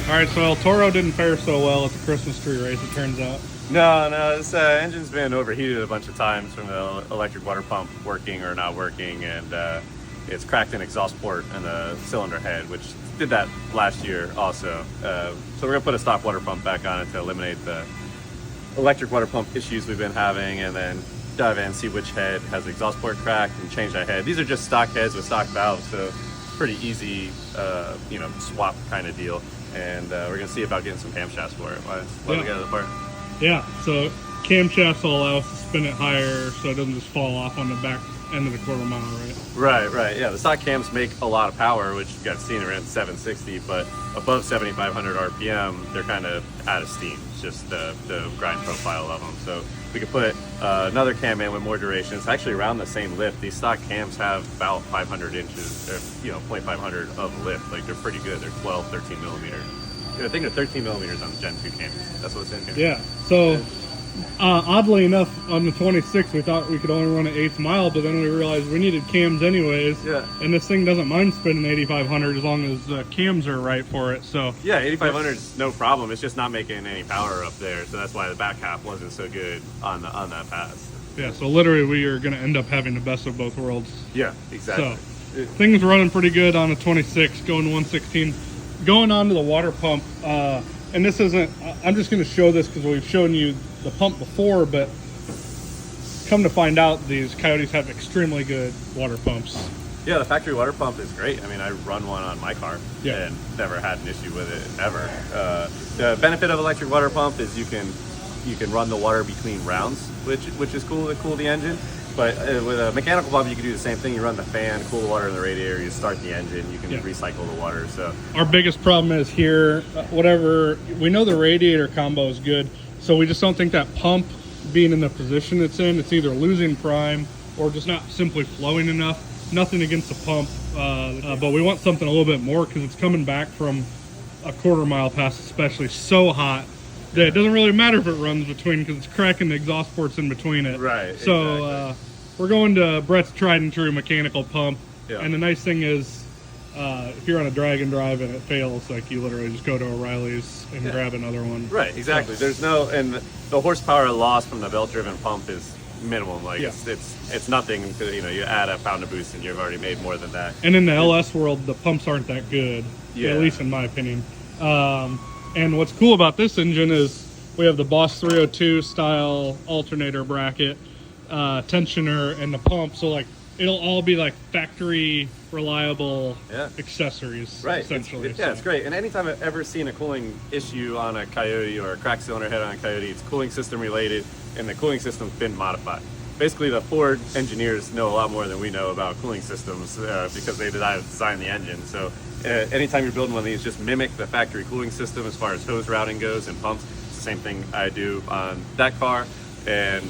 All right, so El Toro didn't fare so well at the Christmas tree race, it turns out. No, this engine's been overheated a bunch of times from the electric water pump working or not working, and it's cracked an exhaust port in the cylinder head, which did that last year also. So we're gonna put a stock water pump back on it to eliminate the electric water pump issues we've been having, and then dive in, see which head has the exhaust port cracked, and change that head. These are just stock heads with stock valves, so pretty easy, swap kind of deal. And we're gonna see about getting some camshafts for it. Why we get the part? Yeah, so camshafts will allow us to spin it higher so it doesn't just fall off on the back end of the quarter mile, right? Right. Yeah, the stock cams make a lot of power, which you guys seen around 760, but above 7,500 RPM, they're kind of out of steam. It's just the grind profile of them. So we could put another cam in with more duration. It's actually around the same lift. These stock cams have about 500 inches, or 0.500 of lift. Like they're pretty good. They're 12, 13 millimeter. I think they're 13 millimeters on the Gen 2 cam. That's what's in here. Yeah. So oddly enough, on the 26th, we thought we could only run an 8th mile, but then we realized we needed cams anyways. Yeah. And this thing doesn't mind spinning 8,500 as long as the cams are right for it. So yeah, 8,500 is no problem. It's just not making any power up there, so that's why the back half wasn't so good on that pass. Yeah. So literally, we are going to end up having the best of both worlds. Yeah, exactly. So things running pretty good on the 26, going 116. Going on to the water pump, and this isn't, I'm just going to show this because we've shown you the pump before, but come to find out, these Coyotes have extremely good water pumps. Yeah, the factory water pump is great. I mean, I run one on my car and never had an issue with it, ever. The benefit of electric water pump is you can run the water between rounds, which is cool to cool the engine. But with a mechanical pump, you can do the same thing. You run the fan, cool the water in the radiator, you start the engine, you can recycle the water. So our biggest problem is here, we know the radiator combo is good, so we just don't think that pump being in the position it's in, it's either losing prime or just not simply flowing enough. Nothing against the pump, but we want something a little bit more because it's coming back from a quarter mile pass, especially so hot. That it doesn't really matter if it runs between because it's cracking the exhaust ports in between it. Right. So exactly. We're going to Brett's tried and true mechanical pump. Yeah. And the nice thing is, if you're on a drag and drive and it fails, like you literally just go to O'Reilly's and grab another one. Right. Exactly. There's no, and the horsepower loss from the belt-driven pump is minimum. Like it's nothing. You add a pound of boost and you've already made more than that. And in the LS world, the pumps aren't that good. Yeah. At least in my opinion. And what's cool about this engine is we have the Boss 302 style alternator bracket, tensioner, and the pump. So like it'll all be like factory reliable accessories, right? Essentially. It's great. And anytime I've ever seen a cooling issue on a Coyote or a cracked cylinder head on a Coyote, it's cooling system related, and the cooling system's been modified. Basically, the Ford engineers know a lot more than we know about cooling systems because they designed the engine. So anytime you're building one of these, just mimic the factory cooling system as far as hose routing goes and pumps. It's the same thing I do on that car, and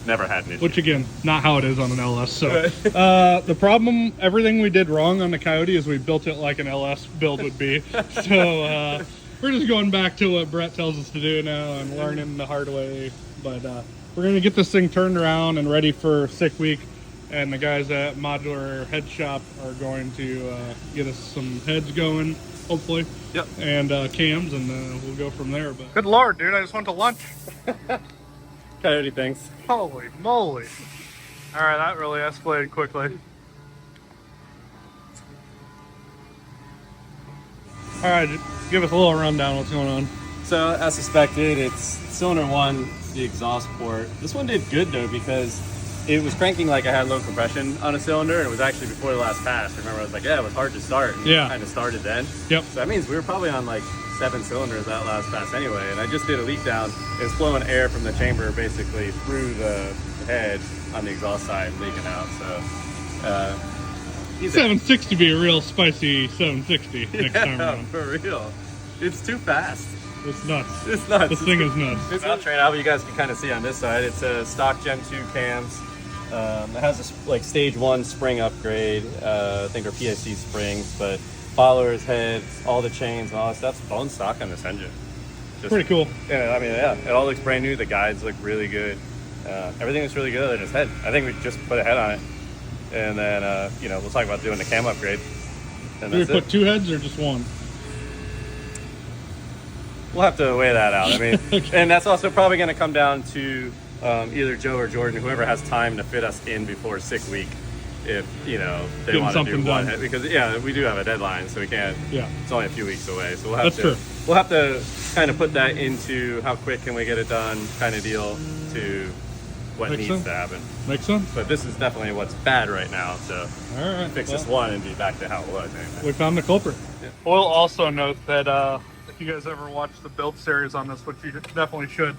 never had an issue. Which again, not how it is on an LS. So the problem, everything we did wrong on the Coyote is we built it like an LS build would be. So we're just going back to what Brett tells us to do now and learning the hard way. But we're going to get this thing turned around and ready for Sick Week. And the guys at Modular Head Shop are going to get us some heads going, hopefully. Yep. And cams, and we'll go from there. But good Lord, dude, I just went to lunch. Coyote things. Holy moly. All right, that really escalated quickly. All right, give us a little rundown what's going on. So, as suspected, it's cylinder one, the exhaust port. This one did good though because it was cranking like I had low compression on a cylinder, and it was actually before the last pass. Remember, I was like, it was hard to start, and it kind of started then. Yep. So that means we were probably on like 7 cylinders that last pass anyway, and I just did a leak down. It's flowing air from the chamber basically through the head on the exhaust side, leaking out. So 760 be a real spicy 760 next time around. For real. It's too fast. It's nuts. It's nuts. This thing is nuts. It's not train out, but you guys can kind of see on this side. It's a stock Gen 2 cams. It has a stage 1 spring upgrade. I think they're PIC springs, but followers, heads, all the chains, and all that stuff's bone stock on this engine. Pretty cool. Yeah, I mean, it all looks brand new. The guides look really good. Everything looks really good other than his head. I think we just put a head on it, and then we'll talk about doing the cam upgrade. And Do we put 2 heads or just 1? we'll have to weigh that out. I mean, and that's also probably going to come down to either Joe or Jordan, whoever has time to fit us in before sick week. If they Getting want to do something one done. head, because we do have a deadline, so we can't. Yeah. It's only a few weeks away, so That's true. we'll have to kind of put that into how quick can we get it done kind of deal to what Makes needs sense. to happen. Makes sense. But this is definitely what's bad right now. So All right. fix this one and be back to how it was. Anyway. We found the culprit. Yeah. We'll also note that if you guys ever watch the build series on this, which you definitely should,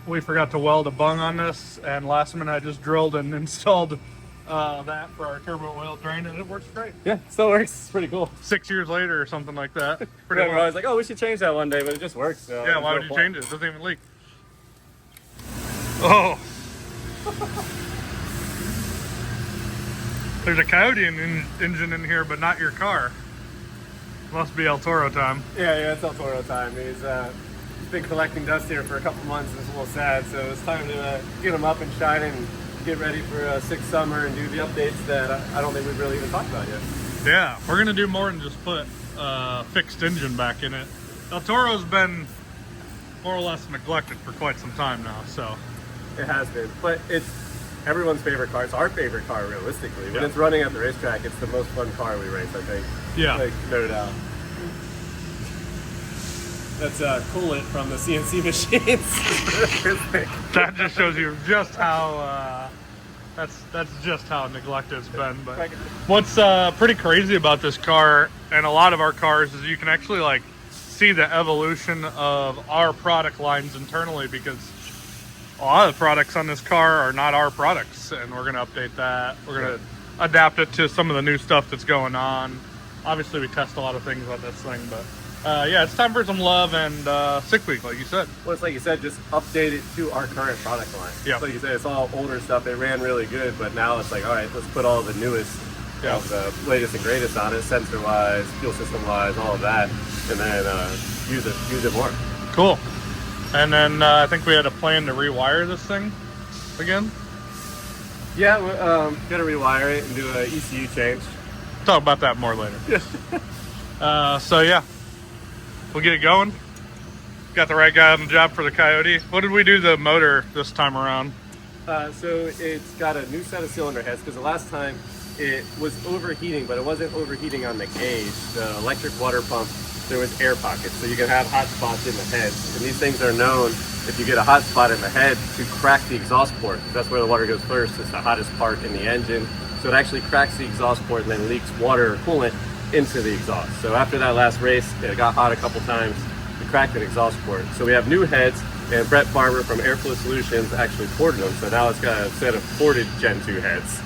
we forgot to weld a bung on this, and last minute I just drilled and installed that for our turbo oil drain, and it works great. Yeah, still works. It's pretty cool. 6 years later or something like that. We're Pretty always like, oh, we should change that one day, but it just works. So yeah, why would you change it? It doesn't even leak. Oh. There's a Coyote engine in here, but not your car. Must be El Toro time. Yeah, it's El Toro time. He's been collecting dust here for a couple months, and it's a little sad. So it's time to get him up and shining and get ready for a sick summer and do the updates that I don't think we've really even talked about yet. Yeah, we're gonna do more than just put fixed engine back in it. El Toro's been more or less neglected for quite some time now, so. It has been, but it's everyone's favorite car. It's our favorite car, realistically. When Yeah. it's running at the racetrack, it's the most fun car we race, I think. Yeah. Like, no doubt. That's coolant from the CNC machines. That just shows you just how that's just how neglected it's been. But what's pretty crazy about this car and a lot of our cars is you can actually like see the evolution of our product lines internally, because a lot of the products on this car are not our products, and we're gonna update that. We're gonna adapt it to some of the new stuff that's going on. Obviously, we test a lot of things on this thing, but yeah, it's time for some love and sick week, like you said. Well, it's like you said, just update it to our current product line. Yeah. Like you said, it's all older stuff. It ran really good, but now it's like, all right, let's put all the newest, Yeah. the latest and greatest on it, sensor-wise, fuel system-wise, all of that, and then use it more. Cool. And then I think we had a plan to rewire this thing again. Yeah, we're gonna rewire it and do an ECU change. Talk about that more later. So yeah, we'll get it going. Got the right guy on the job for the Coyote. What did we do to the motor this time around? So it's got a new set of cylinder heads, because the last time it was overheating, but it wasn't overheating on the gauge. The electric water pump, there was air pockets, so you can have hot spots in the heads. And these things are known, if you get a hot spot in the head, to crack the exhaust port. That's where the water goes first. It's the hottest part in the engine. So it actually cracks the exhaust port and then leaks water or coolant into the exhaust. So after that last race, it got hot a couple times. We cracked an exhaust port. So we have new heads, and Brett Farmer from Airflow Solutions actually ported them. So now it's got a set of ported Gen 2 heads.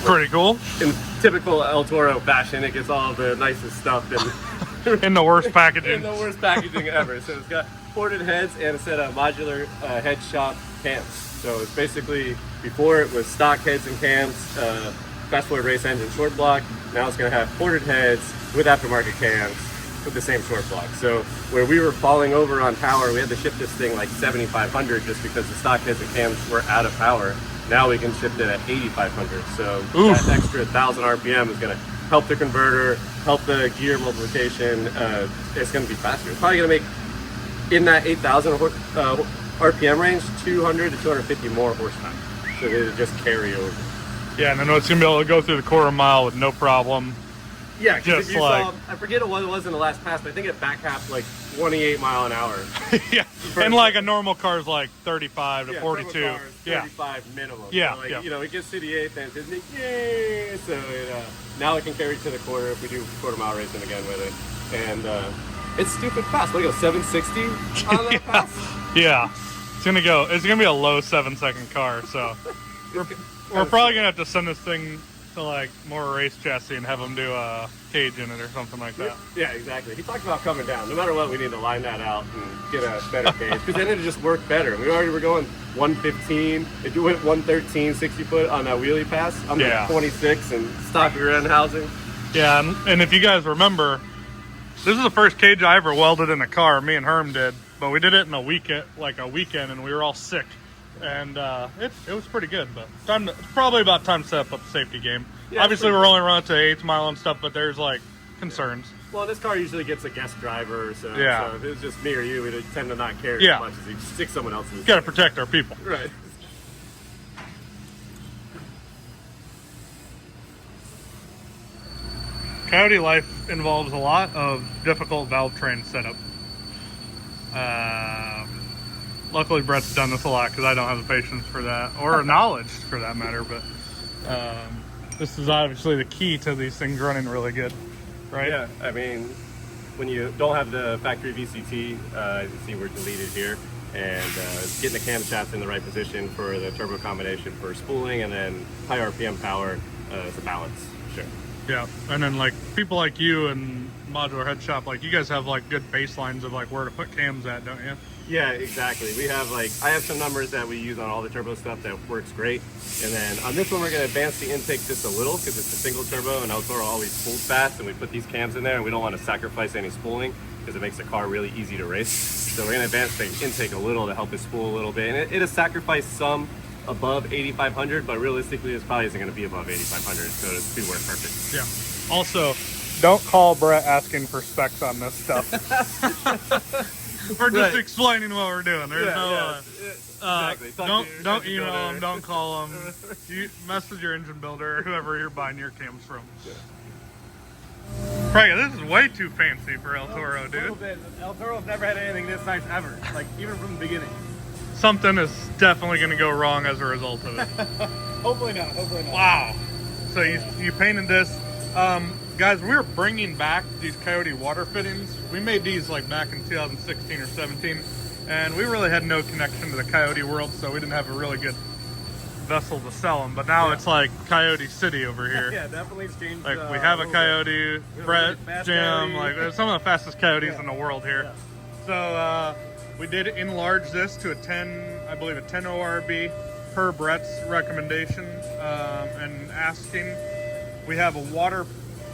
Pretty cool. In typical El Toro fashion, it gets all the nicest stuff In the worst packaging. in the worst packaging ever. So it's got ported heads and a set of modular head shop cams. So it's basically, before it was stock heads and cams, fast forward race engine short block. Now it's going to have ported heads with aftermarket cams with the same short block. So where we were falling over on power, we had to ship this thing like 7,500 just because the stock heads and cams were out of power. Now we can ship it at 8,500. So Oof. that extra 1,000 RPM is going to help the converter, help the gear multiplication. It's going to be faster. It's probably going to make, in that 8,000 RPM range, 200 to 250 more horsepower. So it'll just carry over. Yeah, and I know it's gonna be able to go through the quarter mile with no problem. Yeah, because Just if you like- saw, I forget what it was in the last pass, but I think it back half like 28 mile an hour. Yeah, and like a normal car's like 35 to Yeah, 42. turbo cars, Yeah, 35 minimum. Yeah, So like, yeah. you know, it gets to the 8th and it's like, yay! So now it can carry to the quarter if we do quarter mile racing again with it. And it's stupid fast. What do you go, 760 on that pass? yeah. It's gonna be a low 7-second car. So we're probably gonna have to send this thing to like more race chassis and have them do a cage in it or something like that. Yeah, exactly. He talked about coming down. No matter what, we need to line that out and get a better cage, because then it'll just work better. We already were going 115. If you went 113, 60 foot on that wheelie pass, I'm Yeah. like 26 and stock rear end housing. Yeah, and if you guys remember, this is the first cage I ever welded in a car. Me and Herm did, but we did it in a weekend, and we were all sick, and it was pretty good. But it's probably about time to set up a safety game. Yeah, Obviously, pretty we're only running to 8th mile and stuff, but there's like concerns. Well, this car usually gets a guest driver, so, Yeah. so if it was just me or you, we'd tend to not care Yeah. as much as you stick someone else in the Got to protect our people. Right. Coyote life involves a lot of difficult valve train setup. Luckily, Brett's done this a lot because I don't have the patience for that, or knowledge for that matter. But this is obviously the key to these things running really good, right? Yeah, I mean, when you don't have the factory VCT, you see we're deleted here, and getting the camshaft in the right position for the turbo combination for spooling, and then high RPM power is a balance. Sure. Yeah, and then like people like you and Modular Head Shop, like you guys have like good baselines of like where to put cams at, don't you? Yeah, exactly. We have I have some numbers that we use on all the turbo stuff that works great. And then on this one, we're going to advance the intake just a little because it's a single turbo and El Toro always spools fast. And we put these cams in there and we don't want to sacrifice any spooling because it makes the car really easy to race. So we're going to advance the intake a little to help it spool a little bit. And it'll sacrifice some above 8,500, but realistically, this probably isn't going to be above 8,500. So it's be work perfect. Yeah. Also, don't call Brett asking for specs on this stuff. We're just explaining what we're doing. There's Exactly. Don't email them, don't call them. You message your engine builder or whoever you're buying your cams from. Craig, this is way too fancy for El Toro, dude. A little bit. El Toro's never had anything this nice ever, like even from the beginning. Something is definitely going to go wrong as a result of it. Hopefully not. Hopefully not. Wow. So you painted this. Guys, we were bringing back these Coyote water fittings. We made these like back in 2016 or 17, and we really had no connection to the Coyote world, so we didn't have a really good vessel to sell them. But now it's like Coyote City over here. Yeah, definitely it's changed. Like we have a Coyote, Brett, Jim, Coyote. like there's some of the fastest Coyotes in the world here. Yeah. So we did enlarge this to a 10, I believe a 10 ORB per Brett's recommendation and asking. We have a water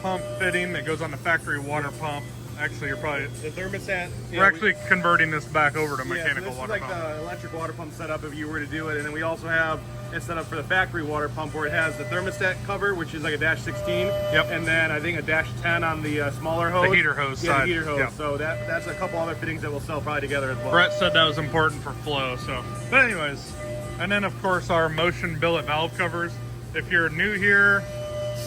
pump fitting that goes on the factory water pump. Actually, you're probably The thermostat. we're actually converting this back over to mechanical so this water is like pump. the electric water pump setup if you were to do it, and then we also have it set up for the factory water pump where it has the thermostat cover, which is like a dash 16. Yep. And then I think a dash 10 on the smaller hose. The heater hose Yeah, side. the heater hose. Yeah. So that's a couple other fittings that we'll sell probably together as well. Brett said that was important for flow. So, but anyways, and then of course our motion billet valve covers. If you're new here,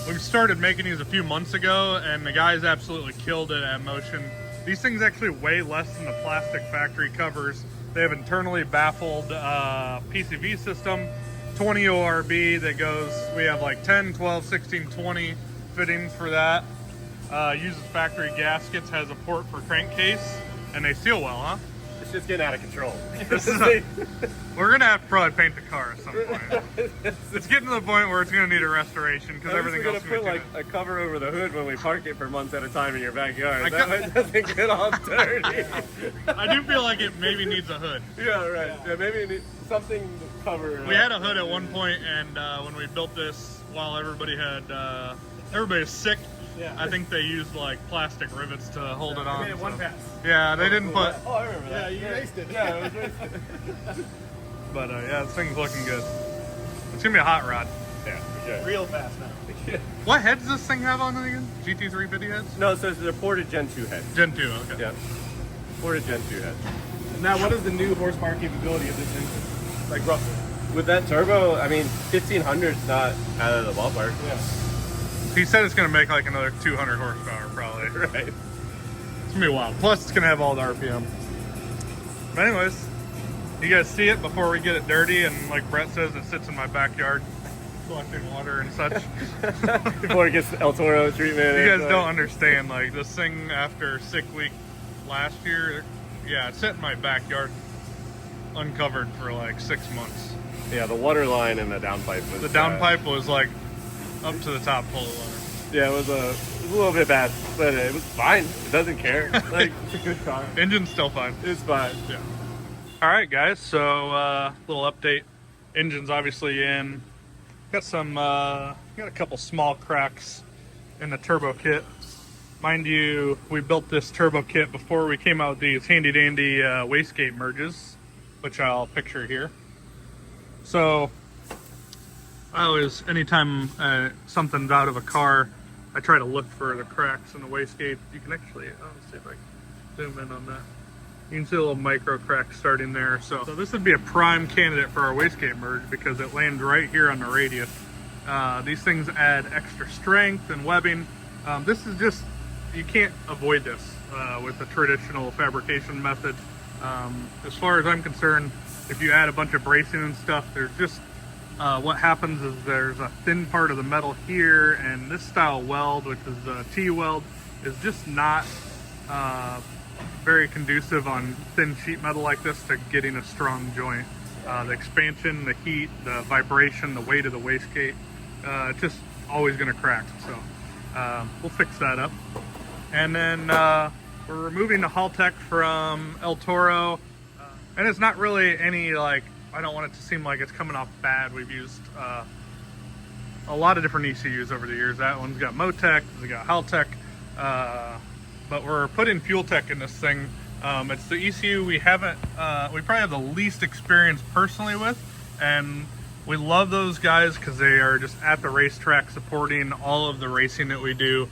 we started making these a few months ago, and the guys absolutely killed it at Motion. These things actually weigh less than the plastic factory covers. They have internally baffled PCV system, 20 ORB that goes, we have like 10, 12, 16, 20 fittings for that. Uses factory gaskets, has a port for crankcase, and they seal well, huh? It's just getting out of control. This is we're gonna have to probably paint the car at some point. It's getting to the point where it's gonna need a restoration because everything else. We're gonna put like a cover over the hood when we park it for months at a time in your backyard. That way it doesn't get all dirty. I do feel like it maybe needs a hood. Yeah, right. Yeah, maybe it needs something to cover. We had a hood at one point, and when we built this, while everybody was sick. Yeah. I think they used like plastic rivets to hold it on. We made it one pass. Yeah, they didn't put. Oh, I remember that. Yeah, you raced it. Yeah, it was raced. But yeah, this thing's looking good. It's gonna be a hot rod. Yeah, for sure. Real fast now. What heads does this thing have on it again? GT350 heads? No, so they're ported Gen 2 heads. Gen 2, okay. Yeah. Ported Gen 2 heads. Now, what is the new horsepower capability of this engine? Like roughly? With that turbo, I mean, 1500 is not out of the ballpark. Yeah. He said it's gonna make like another 200 horsepower, probably. Right. It's gonna be wild. Plus, it's gonna have all the RPM. But anyways, you guys see it before we get it dirty, and like Brett says, it sits in my backyard, collecting water and such. Before it gets the El Toro treatment. You guys don't understand, like this thing after sick week last year, yeah, it sat in my backyard uncovered for like 6 months. Yeah, the water line and the downpipe was. The downpipe was like up to the top full of water. Yeah, it was a little bit bad, but it was fine. It doesn't care. Like, it's a good car. Engine's still fine. It's fine. Yeah. All right, guys. So little update. Engine's obviously in. Got a couple small cracks in the turbo kit. Mind you, we built this turbo kit before we came out with these handy dandy wastegate merges, which I'll picture here. So I always, anytime something's out of a car, I try to look for the cracks in the wastegate. You can actually, let's see if I can zoom in on that. You can see a little micro crack starting there. So this would be a prime candidate for our wastegate merge because it lands right here on the radius. These things add extra strength and webbing. This is just, you can't avoid this with the traditional fabrication method. As far as I'm concerned, if you add a bunch of bracing and stuff, there's just, what happens is there's a thin part of the metal here, and this style weld, which is a T-weld, is just not very conducive on thin sheet metal like this to getting a strong joint. The expansion, the heat, the vibration, the weight of the wastegate, it's just always going to crack. So we'll fix that up. And then we're removing the Haltech from El Toro. And it's not really any, like, I don't want it to seem like it's coming off bad. We've used a lot of different ECUs over the years. That one's got Motec, it's got Haltech, but we're putting Fuel Tech in this thing. It's the ECU we haven't, we probably have the least experience personally with, and we love those guys because they are just at the racetrack supporting all of the racing that we do,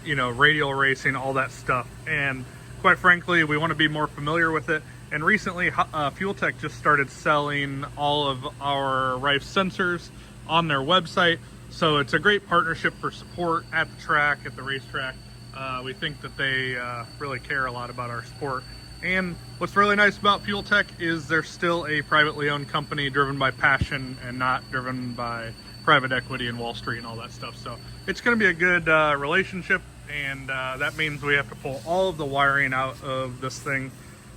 you know, radial racing, all that stuff. And quite frankly, we want to be more familiar with it. And recently, Fuel Tech just started selling all of our Rife sensors on their website. So it's a great partnership for support at the track, at the racetrack. We think that they really care a lot about our sport. And what's really nice about Fuel Tech is they're still a privately owned company driven by passion and not driven by private equity and Wall Street and all that stuff. So it's going to be a good relationship, and that means we have to pull all of the wiring out of this thing.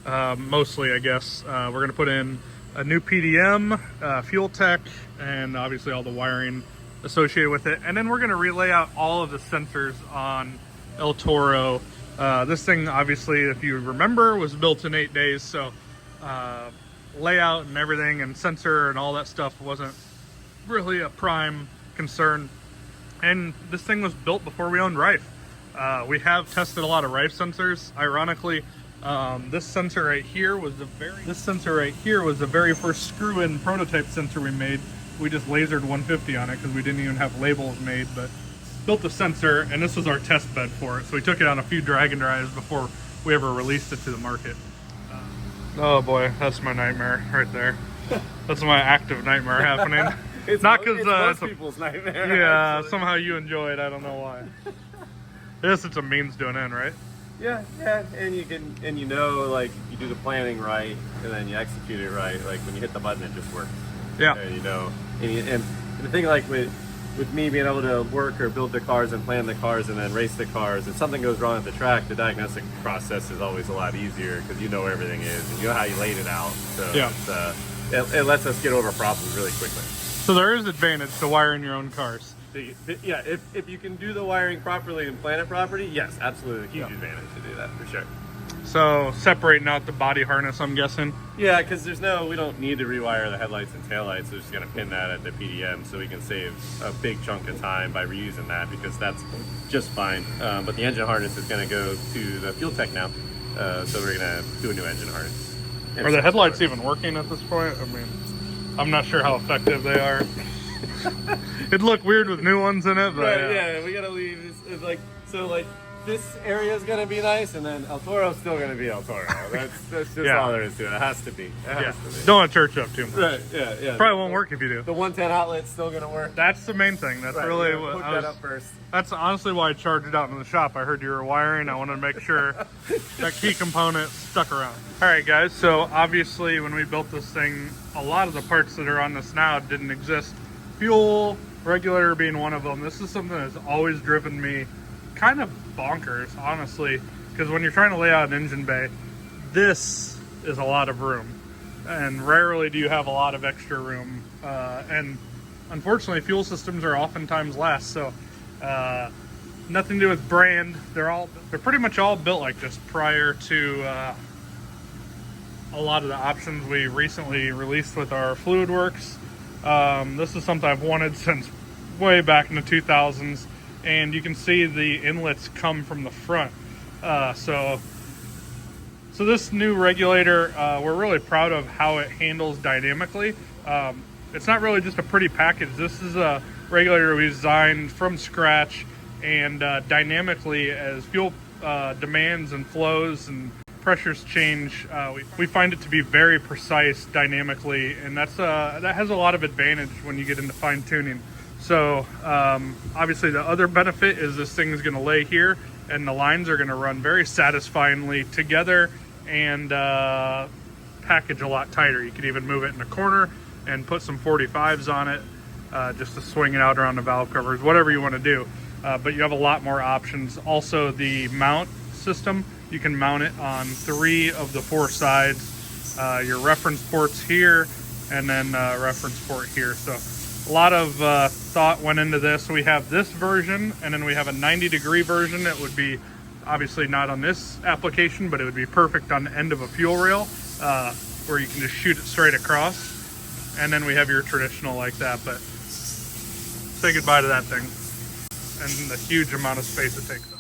Mostly, I guess. We're going to put in a new PDM, Fuel Tech, and obviously all the wiring associated with it. And then we're going to relay out all of the sensors on El Toro. This thing, obviously, if you remember, was built in 8 days. So layout and everything and sensor and all that stuff wasn't really a prime concern. And this thing was built before we owned Rife. We have tested a lot of Rife sensors. Ironically, this sensor right here was the very first screw-in prototype sensor we made. We just lasered 150 on it because we didn't even have labels made, but built the sensor, and this was our test bed for it. So we took it on a few drag and drives before we ever released it to the market. Oh boy, that's my nightmare right there. That's my active nightmare happening. It's not because most people's nightmare. Yeah, actually. somehow you enjoy it. I don't know why. Yes, it's a means to an end, right? Yeah, and you can, and you know, like, you do the planning right, and then you execute it right. Like, when you hit the button, it just works. Yeah. And you know, and the thing, like, with me being able to work or build the cars and plan the cars and then race the cars, if something goes wrong at the track, the diagnostic process is always a lot easier because you know where everything is and you know how you laid it out. So yeah. It lets us get over problems really quickly. So there is advantage to wiring your own cars. Yeah, if you can do the wiring properly and plan it properly, yes, absolutely, huge advantage to do that for sure. So separating out the body harness, I'm guessing. Yeah, because we don't need to rewire the headlights and taillights. We're just gonna pin that at the PDM, so we can save a big chunk of time by reusing that because that's just fine. But the engine harness is gonna go to the Fuel Tech now, so we're gonna do a new engine harness. Are the headlights even working at this point? I mean, I'm not sure how effective they are. It'd look weird with new ones in it, but right, yeah, we gotta leave. It's like, so like this area is gonna be nice, and then El Toro's still gonna be El Toro. That's just all there is to it. It has to be. It has to be. Don't want to church up too much. Right, yeah. Probably won't work if you do. The 110 outlet's still gonna work. That's the main thing. That's really what hook that up first. That's honestly why I charged it out in the shop. I heard you were wiring. I wanted to make sure that key component stuck around. All right, guys. So obviously, when we built this thing, a lot of the parts that are on this now didn't exist. Fuel regulator being one of them. This is something that's always driven me kind of bonkers, honestly, because when you're trying to lay out an engine bay, this is a lot of room, and rarely do you have a lot of extra room. And unfortunately, fuel systems are oftentimes less. So nothing to do with brand. They're pretty much all built like this prior to a lot of the options we recently released with our Fluidworks. This is something I've wanted since way back in the 2000s, and you can see the inlets come from the front. So this new regulator, we're really proud of how it handles dynamically. It's not really just a pretty package. This is a regulator we designed from scratch, and dynamically as fuel demands and flows and pressures change, we find it to be very precise dynamically, and that has a lot of advantage when you get into fine tuning. So obviously the other benefit is this thing is going to lay here, and the lines are going to run very satisfyingly together and package a lot tighter. You could even move it in a corner and put some 45s on it just to swing it out around the valve covers, whatever you want to do. But you have a lot more options. Also, the mount system, you can mount it on 3 of the 4 sides. Your reference port's here, and then reference port here. So a lot of thought went into this. We have this version, and then we have a 90-degree version. It would be obviously not on this application, but it would be perfect on the end of a fuel rail, where you can just shoot it straight across. And then we have your traditional like that, but say goodbye to that thing and the huge amount of space it takes up.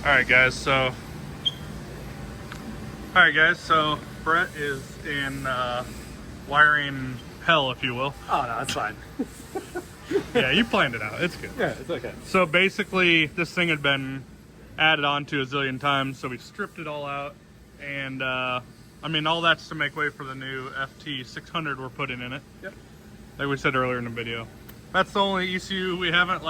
Alright guys, so Brett is in wiring hell, if you will. Oh, no, that's fine. Yeah, you planned it out. It's good. Yeah, it's okay. So basically, this thing had been added on to a zillion times, so we stripped it all out. And, I mean, all that's to make way for the new FT600 we're putting in it. Yep. Like we said earlier in the video. That's the only ECU we haven't,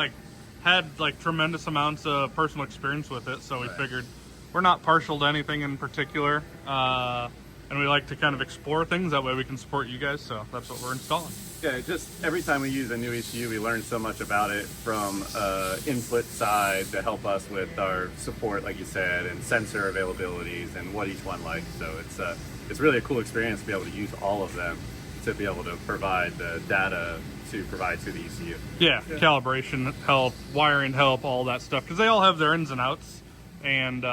had, tremendous amounts of personal experience with it, so we figured we're not partial to anything in particular. And we like to kind of explore things, that way we can support you guys, so that's what we're installing. Yeah, just every time we use a new ECU, we learn so much about it from input side to help us with our support, like you said, and sensor availabilities and what each one likes. So it's really a cool experience to be able to use all of them to be able to provide the data to provide to the ECU. Yeah, calibration help, wiring help, all that stuff, because they all have their ins and outs, and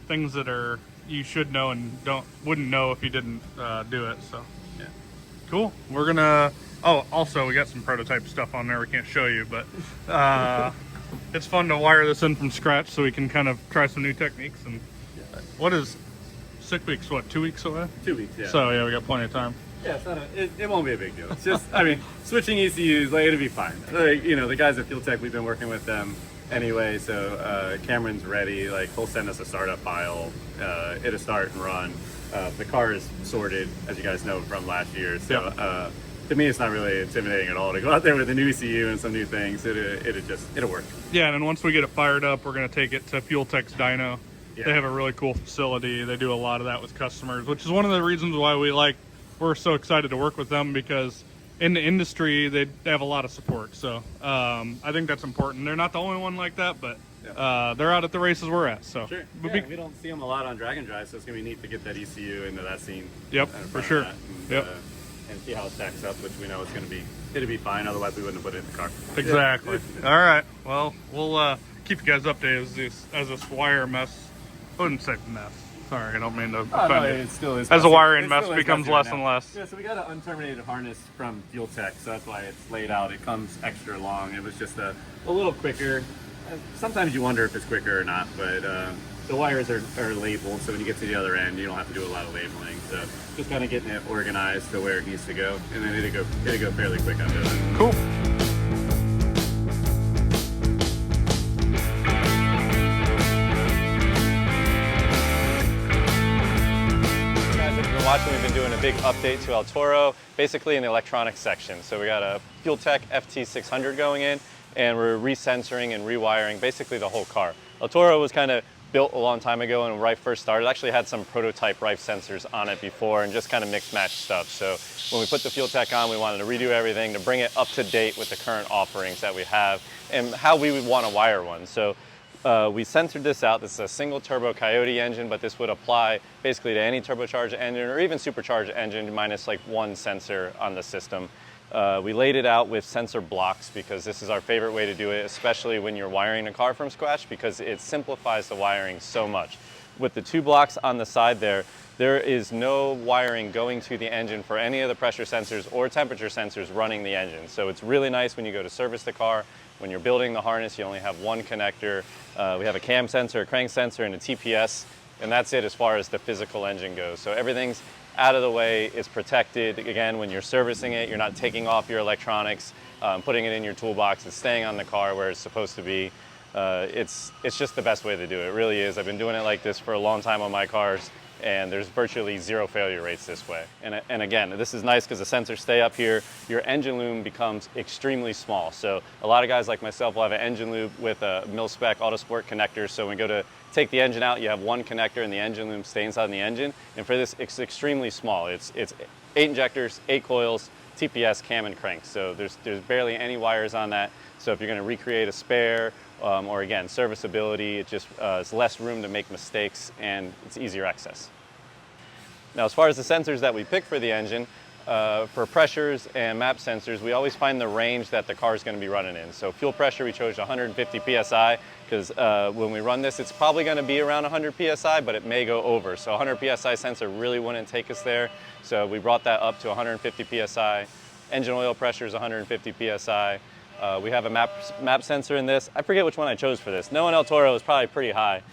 things that you should know and wouldn't know if you didn't do it. So yeah, cool. We're gonna. Oh, also we got some prototype stuff on there we can't show you, but it's fun to wire this in from scratch so we can kind of try some new techniques. And what is 6 weeks? What, 2 weeks away? 2 weeks. Yeah. So yeah, we got plenty of time. Yeah, it won't be a big deal. It's just, I mean, switching ECUs, it'll be fine. The guys at Fuel Tech, we've been working with them anyway, so Cameron's ready. He'll send us a startup file, it'll start and run. The car is sorted, as you guys know, from last year, so to me, it's not really intimidating at all to go out there with a new ECU and some new things. It'll work. Yeah, and then once we get it fired up, we're going to take it to Fuel Tech's dyno. Yeah. They have a really cool facility. They do a lot of that with customers, which is one of the reasons why we're so excited to work with them, because in the industry, they have a lot of support. So I think that's important. They're not the only one like that, but they're out at the races we're at. So sure. Yeah, we don't see them a lot on Drag and Drive, so it's going to be neat to get that ECU into that scene. Yep, for sure. And see how it stacks up, which we know it'll be fine. Otherwise, we wouldn't have put it in the car. Exactly. All right. Well, we'll keep you guys updated as this wire mess. I wouldn't say mess. Sorry, I don't mean to offend you. It still is. As a wiring mess becomes less and less. Yeah, so we got an unterminated harness from Fuel Tech, so that's why it's laid out. It comes extra long. It was just a little quicker. Sometimes you wonder if it's quicker or not, but the wires are labeled, so when you get to the other end, you don't have to do a lot of labeling. So just kind of getting it organized to where it needs to go, and then it'll go fairly quick under that. Cool. Watching, we've been doing a big update to El Toro, basically in the electronics section. So we got a Fuel Tech FT600 going in, and we're resensoring and rewiring basically the whole car. El Toro was kind of built a long time ago, and when Rife first started, actually had some prototype Rife sensors on it before and just kind of mixed match stuff. So when we put the Fuel Tech on, we wanted to redo everything to bring it up to date with the current offerings that we have and how we would want to wire one. So we censored this out. This is a single turbo Coyote engine, but this would apply basically to any turbocharged engine or even supercharged engine minus one sensor on the system. We laid it out with sensor blocks because this is our favorite way to do it, especially when you're wiring a car from scratch, because it simplifies the wiring so much. With the 2 blocks on the side there, there is no wiring going to the engine for any of the pressure sensors or temperature sensors running the engine. So it's really nice when you go to service the car. When you're building the harness, you only have one connector. We have a cam sensor, a crank sensor, and a TPS, and that's it as far as the physical engine goes. So everything's out of the way, it's protected. Again, when you're servicing it, you're not taking off your electronics, putting it in your toolbox. It's staying on the car where it's supposed to be. It's just the best way to do it. It really is. I've been doing it like this for a long time on my cars, and there's virtually zero failure rates this way. And again, this is nice because the sensors stay up here. Your engine loom becomes extremely small. So a lot of guys like myself will have an engine loop with a mil-spec Autosport connector. So when we go to take the engine out, you have one connector and the engine loom stays on the engine. And for this, it's extremely small. It's 8 injectors, 8 coils, TPS, cam, and crank. So there's barely any wires on that. So if you're going to recreate a spare, or again, serviceability, it just is less room to make mistakes, and it's easier access. Now, as far as the sensors that we pick for the engine, for pressures and map sensors, we always find the range that the car is going to be running in. So fuel pressure, we chose 150 PSI, because when we run this, it's probably going to be around 100 PSI, but it may go over. So 100 PSI sensor really wouldn't take us there. So we brought that up to 150 PSI. Engine oil pressure is 150 PSI. We have a map sensor in this. I forget which one I chose for this. Knowing El Toro is probably pretty high.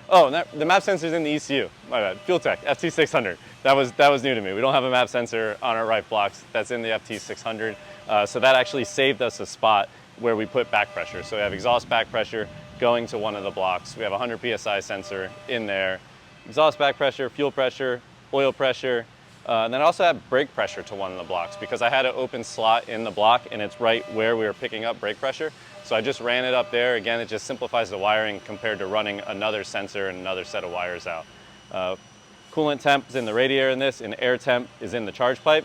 Oh, the map sensor is in the ECU. My bad. Fuel Tech, FT600. That was new to me. We don't have a map sensor on our Rife blocks. That's in the FT600. So that actually saved us a spot where we put back pressure. So we have exhaust back pressure going to one of the blocks. We have a 100 PSI sensor in there. Exhaust back pressure, fuel pressure, oil pressure, and then I also have brake pressure to one of the blocks because I had an open slot in the block and it's right where we were picking up brake pressure. So I just ran it up there. Again, it just simplifies the wiring compared to running another sensor and another set of wires out. Coolant temp is in the radiator in this, and air temp is in the charge pipe.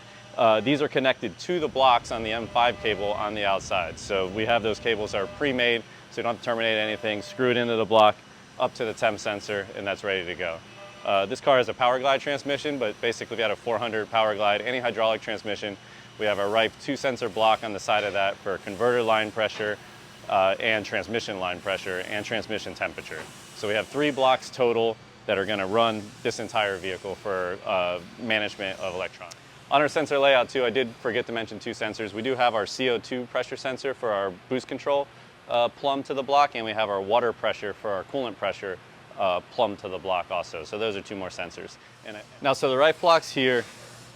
These are connected to the blocks on the M5 cable on the outside. So we have those cables are pre-made, so you don't have to terminate anything. Screw it into the block, up to the temp sensor, and that's ready to go. This car has a power glide transmission, but basically we had a 400 power glide, any hydraulic transmission. We have a Rife 2 sensor block on the side of that for converter line pressure and transmission line pressure and transmission temperature. So we have 3 blocks total that are going to run this entire vehicle for management of electronics. On our sensor layout too, I did forget to mention 2 sensors. We do have our CO2 pressure sensor for our boost control plumb to the block, and we have our water pressure for our coolant pressure plumb to the block also. So those are 2 more sensors. Now, so the Rife blocks here,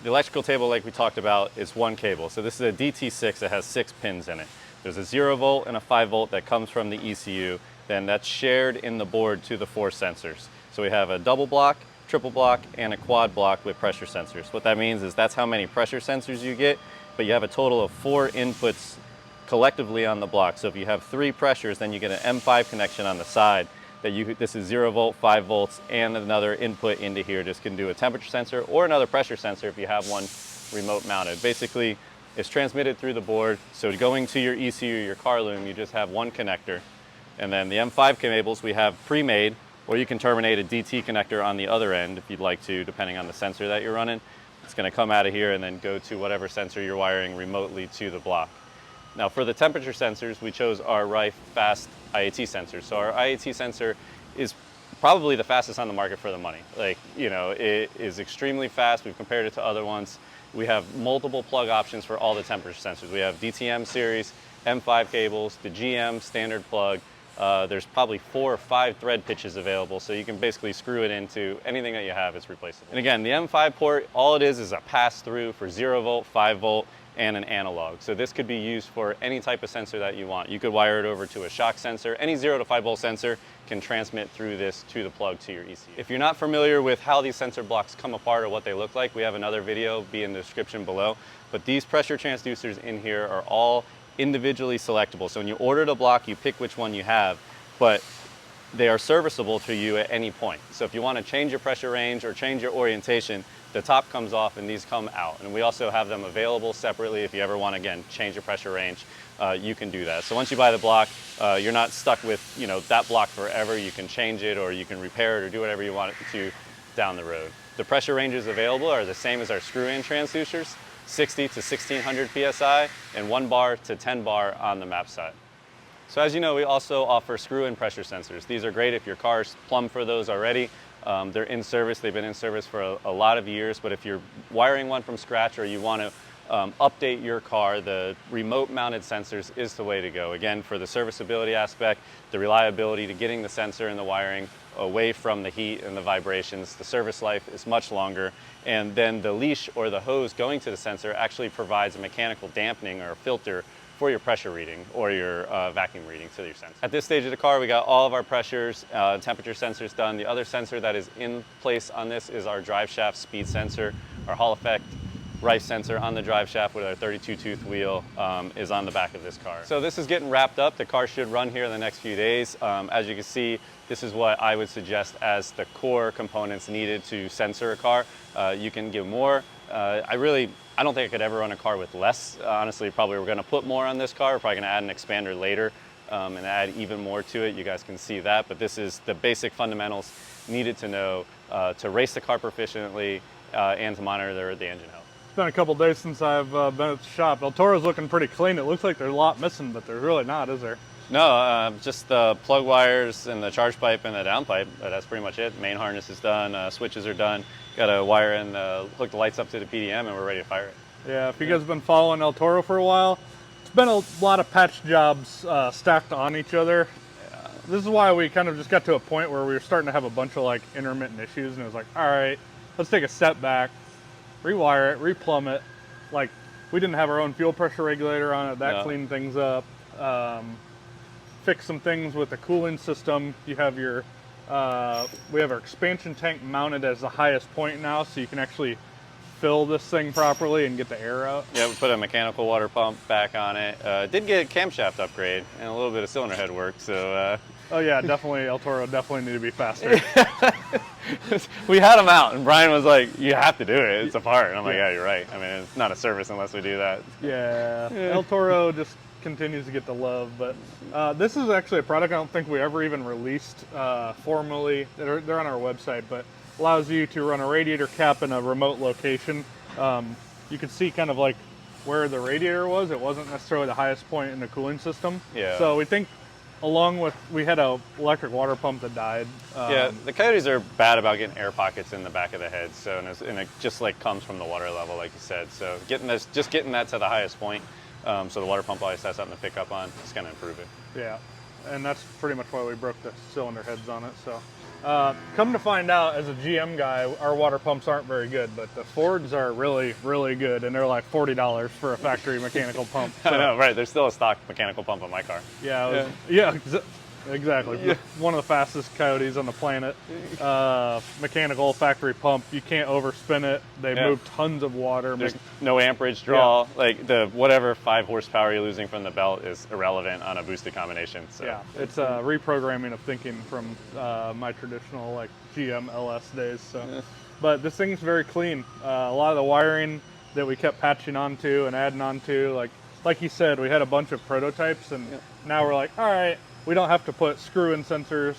the electrical table like we talked about is 1 cable. So this is a DT6 that has 6 pins in it. There's a 0 volt and a 5 volt that comes from the ECU. Then that's shared in the board to the 4 sensors. So we have a double block, triple block, and a quad block with pressure sensors. What that means is that's how many pressure sensors you get, but you have a total of 4 inputs collectively on the block. So if you have 3 pressures, then you get an M5 connection on the side. This is 0 volt, 5 volts, and another input into here. Just can do a temperature sensor or another pressure sensor if you have one remote mounted. Basically, it's transmitted through the board. So going to your ECU, your car loom, you just have 1 connector. And then the M5 cables we have pre-made, or you can terminate a DT connector on the other end if you'd like to, depending on the sensor that you're running. It's going to come out of here and then go to whatever sensor you're wiring remotely to the block. Now for the temperature sensors, we chose our Rife Fast IAT sensor. So our IAT sensor is probably the fastest on the market for the money. Like, you know, it is extremely fast. We've compared it to other ones. We have multiple plug options for all the temperature sensors. We have DTM series, M5 cables, the GM standard plug. There's probably 4 or 5 thread pitches available, so you can basically screw it into anything that you have. It's replaceable. And again, the M5 port, all it is a pass-through for 0 volt, 5 volt, and an analog. So this could be used for any type of sensor that you want. You could wire it over to a shock sensor. Any 0 to 5 volt sensor can transmit through this to the plug to your ECU. If you're not familiar with how these sensor blocks come apart or what they look like, we have another video, be in the description below. But these pressure transducers in here are all individually selectable. So when you order the block, you pick which one you have, but they are serviceable to you at any point. So if you want to change your pressure range or change your orientation, the top comes off and these come out. And we also have them available separately if you ever want to, again, change your pressure range, you can do that. So once you buy the block, you're not stuck with, you know, that block forever. You can change it or you can repair it or do whatever you want it to down the road. The pressure ranges available are the same as our screw-in transducers, 60 to 1600 PSI and 1 bar to 10 bar on the map side. So as you know, we also offer screw-in pressure sensors. These are great if your car's plumbed for those already. They're in service. They've been in service for a lot of years, but if you're wiring one from scratch or you want to update your car, the remote mounted sensors is the way to go. Again, for the serviceability aspect, the reliability to getting the sensor and the wiring away from the heat and the vibrations, the service life is much longer, and then the leash or the hose going to the sensor actually provides a mechanical dampening or a filter for your pressure reading or your vacuum reading to your sensor. At this stage of the car, we got all of our pressures, temperature sensors done. The other sensor that is in place on this is our drive shaft speed sensor. Our Hall effect Rife sensor on the drive shaft with our 32 tooth wheel is on the back of this car. So this is getting wrapped up. The car should run here in the next few days. As you can see, this is what I would suggest as the core components needed to sensor a car. You can give more. I don't think I could ever run a car with less. Honestly, probably we're gonna put more on this car. We're probably gonna add an expander later and add even more to it. You guys can see that, but this is the basic fundamentals needed to know to race the car proficiently and to monitor the engine health. It's been a couple days since I've been at the shop. El Toro's looking pretty clean. It looks like there's a lot missing, but there's really not, is there? No, just the plug wires and the charge pipe and the downpipe. That's pretty much it. Main harness is done, switches are done. Got to wire in, hook the lights up to the PDM, and we're ready to fire it. Yeah, if you guys have been following El Toro for a while, it's been a lot of patch jobs stacked on each other. This is why we kind of just got to a point where we were starting to have a bunch of like intermittent issues, and it was like, all right, let's take a step back, rewire it, replumb it. Like, we didn't have our own fuel pressure regulator on it. That cleaned things up. Fix some things with the cooling system. You have your, we have our expansion tank mounted as the highest point now, so you can actually fill this thing properly and get the air out. Yeah, we put a mechanical water pump back on it. Did get a camshaft upgrade and a little bit of cylinder head work, so. Oh yeah, definitely, El Toro definitely need to be faster. We had them out, and Brian was like, you have to do it, it's a part. And I'm like, yeah, you're right. I mean, it's not a service unless we do that. Yeah, El Toro just continues to get the love, but this is actually a product I don't think we ever even released formally. They're on our website, but allows you to run a radiator cap in a remote location. You can see kind of like where the radiator was. It wasn't necessarily the highest point in the cooling system. Yeah. So we think, along with, we had a electric water pump that died. Yeah, the Coyotes are bad about getting air pockets in the back of the head, so and it just like comes from the water level, like you said. So getting that to the highest point, so the water pump always has something to pick up on. It's gonna improve it. Yeah, and that's pretty much why we broke the cylinder heads on it. So, come to find out, as a GM guy, our water pumps aren't very good, but the Fords are really, really good, and they're like $40 for a factory mechanical pump. So, I know, right? There's still a stock mechanical pump on my car. Yeah, exactly. Yeah. One of the fastest Coyotes on the planet. Mechanical factory pump. You can't overspin it. They move tons of water. There's no amperage draw. Like the whatever 5 horsepower you're losing from the belt is irrelevant on a boosted combination. So. Yeah, it's a reprogramming of thinking from my traditional like GM LS days. So, but this thing's very clean. A lot of the wiring that we kept patching onto and adding onto, like you said, we had a bunch of prototypes, and now we're like, all right, we don't have to put screw-in sensors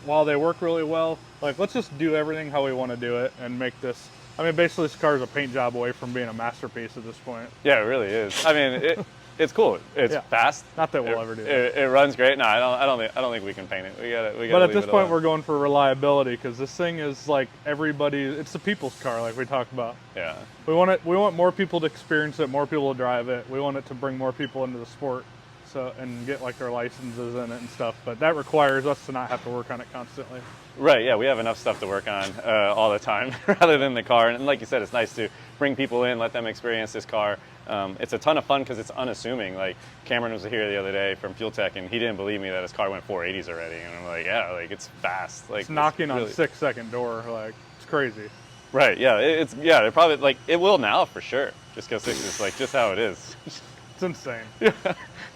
while they work really well. Like, let's just do everything how we want to do it and make this. I mean, basically, this car is a paint job away from being a masterpiece at this point. Yeah, it really is. I mean, it's cool. It's fast. Not that we'll ever do that. It runs great. No, I don't think we can paint it. We got to. But at this point, we're going for reliability, because this thing is like everybody. It's the people's car, like we talked about. Yeah. We want more people to experience it, more people to drive it. We want it to bring more people into the sport. So, and get like their licenses in it and stuff, but that requires us to not have to work on it constantly. Right, yeah, we have enough stuff to work on all the time rather than the car. And like you said, it's nice to bring people in, let them experience this car. It's a ton of fun because it's unassuming. Like, Cameron was here the other day from Fuel Tech, and he didn't believe me that his car went 480s already. And I'm like, yeah, like, it's fast. Like, it's knocking really... on 6-second door, like, it's crazy. Right, yeah, it probably, like, it will now for sure. Just because 6 is like just how it is. It's insane. Yeah.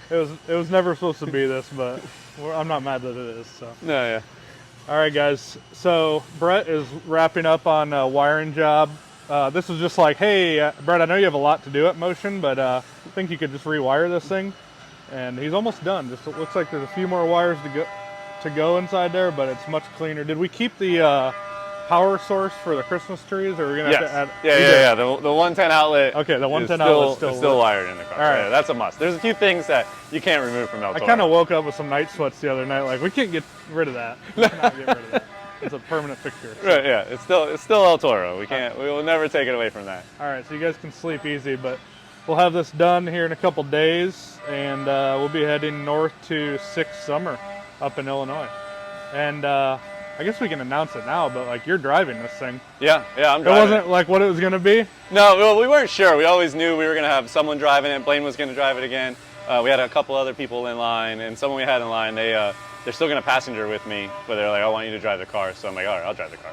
It was never supposed to be this, but I'm not mad that it is. So. No, yeah. All right, guys. So Brett is wrapping up on a wiring job. This was just like, hey, Brett, I know you have a lot to do at Motion, but I think you could just rewire this thing. And he's almost done. Just it looks like there's a few more wires to go inside there, but it's much cleaner. Did we keep the power source for the Christmas trees, or are we gonna have to add? Yeah. The 110 outlet. Okay, the 110 outlet is still wired in the car. All right, that's a must. There's a few things that you can't remove from El Toro. I kind of woke up with some night sweats the other night. Like, we can't get rid of that. We cannot get rid of that. It's a permanent fixture. Right, yeah, it's still El Toro. We will never take it away from that. All right, so you guys can sleep easy, but we'll have this done here in a couple days, and we'll be heading north to Sixth Summer up in Illinois. And I guess we can announce it now, but like you're driving this thing. Yeah, I'm It driving. wasn't like what it was gonna be. No, well, we weren't sure. We always knew we were going to have someone driving it. Blaine was going to drive it again. We had a couple other people in line, and someone we had in line, they're still going to passenger with me, but they're like, I want you to drive the car. So I'm like, all right, I'll drive the car.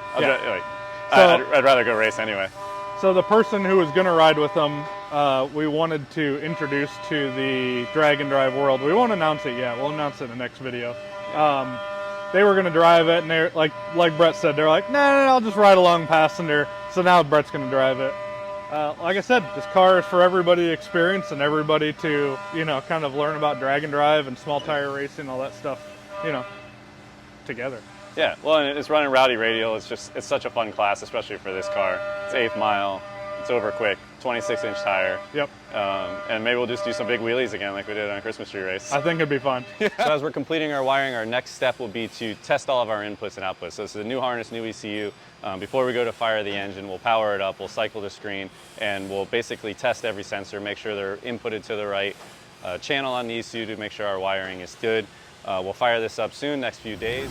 I'd rather go race anyway. So the person who was gonna ride with them, we wanted to introduce to the drag and drive world. We won't announce it yet. We'll announce it in the next video. They were gonna drive it, and they're like Brett said, they're like, no, I'll just ride along passenger. So now Brett's gonna drive it. Like I said, this car is for everybody to experience and everybody to, kind of learn about drag and drive and small tire racing, all that stuff, together. Yeah, well, and it's running rowdy radial. It's such a fun class, especially for this car. It's 8th mile. It's over quick, 26-inch tire. Yep. And maybe we'll just do some big wheelies again like we did on a Christmas tree race. I think it'd be fun. So as we're completing our wiring, our next step will be to test all of our inputs and outputs. So this is a new harness, new ECU. Before we go to fire the engine, we'll power it up, we'll cycle the screen, and we'll basically test every sensor, make sure they're inputted to the right channel on the ECU to make sure our wiring is good. We'll fire this up soon, next few days.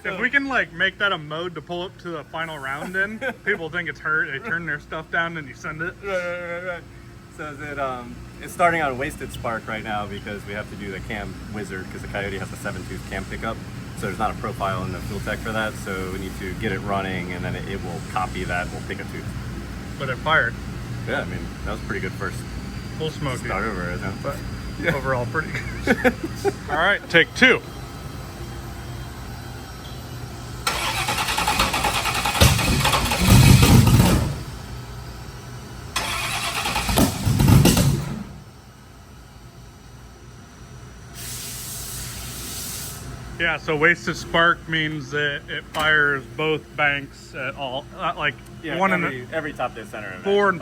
If we can make that a mode to pull up to the final round in, people think it's hurt. They turn their stuff down and you send it. Right. So it's starting on a wasted spark right now because we have to do the cam wizard because the Coyote has a 7-tooth cam pickup. So there's not a profile in the fuel tech for that. So we need to get it running and then it will copy that. We'll pick a tooth. But it fired. Yeah, I mean, that was pretty good first Full smoke. start over, isn't it? But overall, pretty good. All right, take two. Yeah, so wasted spark means that it fires both banks at all, Yeah, one every top dead center. four and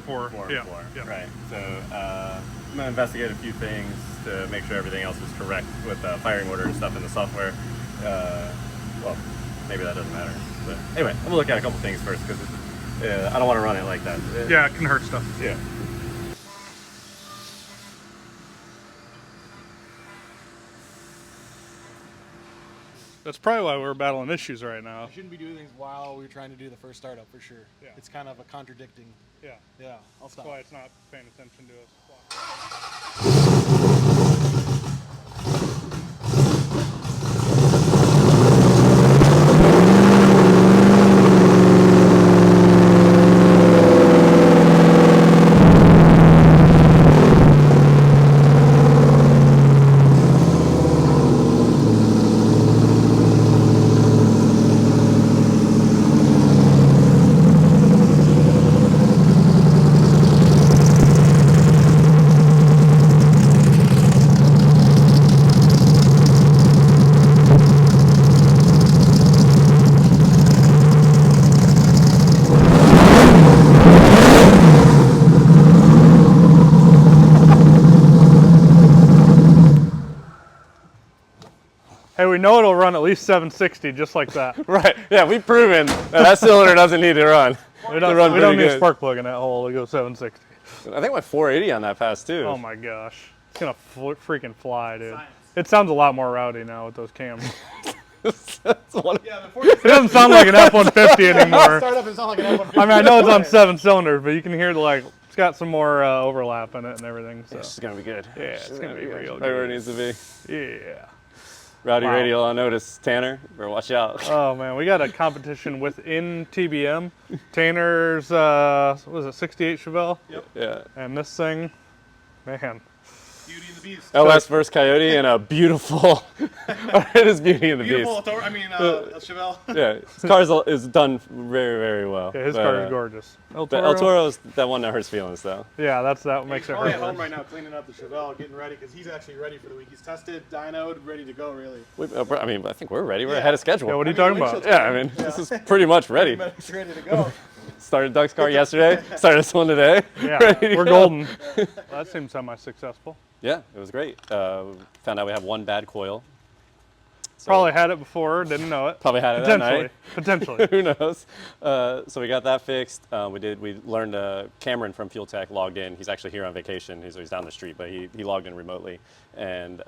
four. Yeah. Right. So I'm gonna investigate a few things to make sure everything else is correct with the firing order and stuff in the software. Well, maybe that doesn't matter. But anyway, I'm gonna look at a couple things first because I don't want to run it like that. Yeah, it can hurt stuff. Yeah. That's probably why we're battling issues right now. You shouldn't be doing things while we're trying to do the first startup, for sure. Yeah. It's kind of a contradicting. Yeah, Yeah, I'll stop. that's why it's not paying attention to us. Hey, we know it'll run at least 760 just like that. Right, yeah, we've proven that cylinder doesn't need to run. We don't need a spark plug in that hole to go 760. I think went 480 on that pass too. Oh my gosh. It's gonna freaking fly, dude. Science. It sounds a lot more rowdy now with those cams. It doesn't sound like an F-150 anymore. Startup is not like an F-150. I mean, I know it's on 7 cylinders, but you can hear it's got some more overlap in it and everything. So. This is gonna be good. Yeah, it's gonna be real Where it good. needs to be. Yeah. Rowdy Wow. radial on notice. Tanner, better watch out. Oh man, we got a competition within TBM. Tanner's, what was it, 68 Chevelle? Yep. Yeah. And this thing, man. Beauty and the Beast. LS versus Coyote and a beautiful. It is Beauty and the Beautiful. Beast. Chevelle. Yeah, his car is done very, very well. Yeah, his But, car is gorgeous. But El Toro's that one that hurts feelings though. Yeah, that makes He's it probably at hurt. home right now cleaning up the Chevelle, getting ready, because he's actually ready for the week. He's tested, dynoed, ready to go, really. I think we're ready. We're Yeah. ahead of schedule. Yeah, what are you talking about? Yeah, I mean, this is pretty much ready. He's ready to go. Started Doug's car yesterday. Started this one today. Yeah, Ready to we're go. golden. Well, that seems semi-successful. Yeah, it was great. Found out we have one bad coil. So Probably had it before, didn't know it. Probably had it that night. Potentially. Who knows? So we got that fixed. We learned Cameron from Fuel Tech logged in. He's actually here on vacation. He's down the street, but he logged in remotely and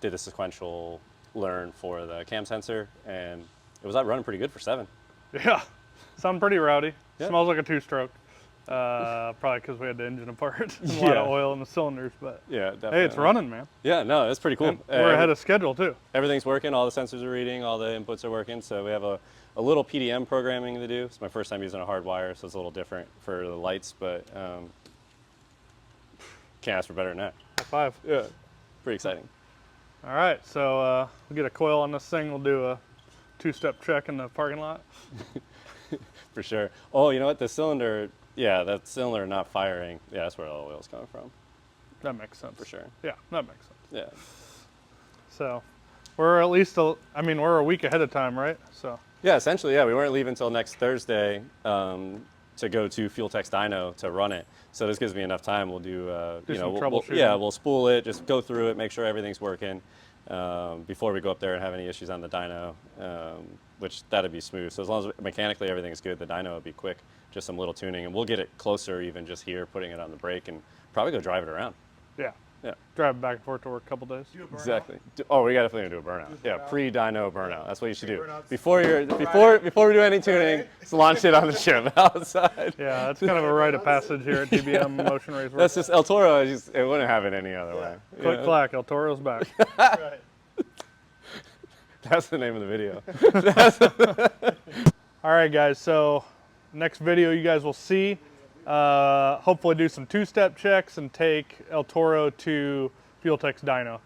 did a sequential learn for the cam sensor, and it was running pretty good for 7. Yeah, sound pretty rowdy. Yeah. Smells like a 2-stroke. Probably because we had the engine apart and a lot of oil in the cylinders, but Yeah, definitely. hey, it's running, man. Yeah, no, it's pretty cool. And we're ahead of schedule too. Everything's working. All the sensors are reading. All the inputs are working. So we have a little PDM programming to do. It's my first time using a hard wire, so it's a little different for the lights, but can't ask for better than that. High five. Yeah, pretty exciting. All right, so we'll get a coil on this thing. We'll do a 2-step check in the parking lot. For sure. Oh, you know what? The cylinder, yeah, that cylinder not firing. Yeah, that's where all the oil's coming from. That makes sense. For sure. Yeah, that makes sense. Yeah. So we're at least, we're a week ahead of time, right? So Yeah, essentially, yeah. We weren't leaving until next Thursday to go to Fuel Tech's dyno to run it. So this gives me enough time. We'll do, some troubleshooting. we'll spool it, just go through it, make sure everything's working before we go up there and have any issues on the dyno, which that'd be smooth. So as long as mechanically everything's good, the dyno would be quick, just some little tuning, and we'll get it closer even just here, putting it on the brake, and probably go drive it around. yeah, Yeah. drive back and forth to work a couple days. Exactly. Oh, we got definitely do a burnout. Yeah, pre-dyno burnout. That's what you should do. Burnouts. Before we do any tuning, just launch it on the chip outside. Yeah, that's kind of a rite of passage here at TBM Motion Raceworks. That's just El Toro. It wouldn't have it any other way. you Click know? clack, El Toro's back. Right. That's the name of the video. All right, guys, so next video you guys will see, hopefully do some 2-step checks and take El Toro to Fuel Tech's dyno.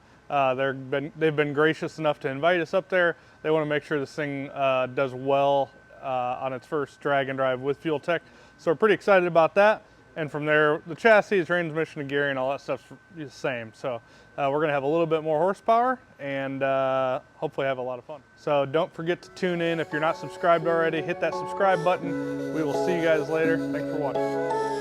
They've been gracious enough to invite us up there. They want to make sure this thing does well on its first drag and drive with Fuel Tech. So we're pretty excited about that. And from there, the chassis, transmission, and gearing, all that stuff's the same. So we're going to have a little bit more horsepower and hopefully have a lot of fun. So don't forget to tune in. If you're not subscribed already, hit that subscribe button. We will see you guys later. Thanks for watching.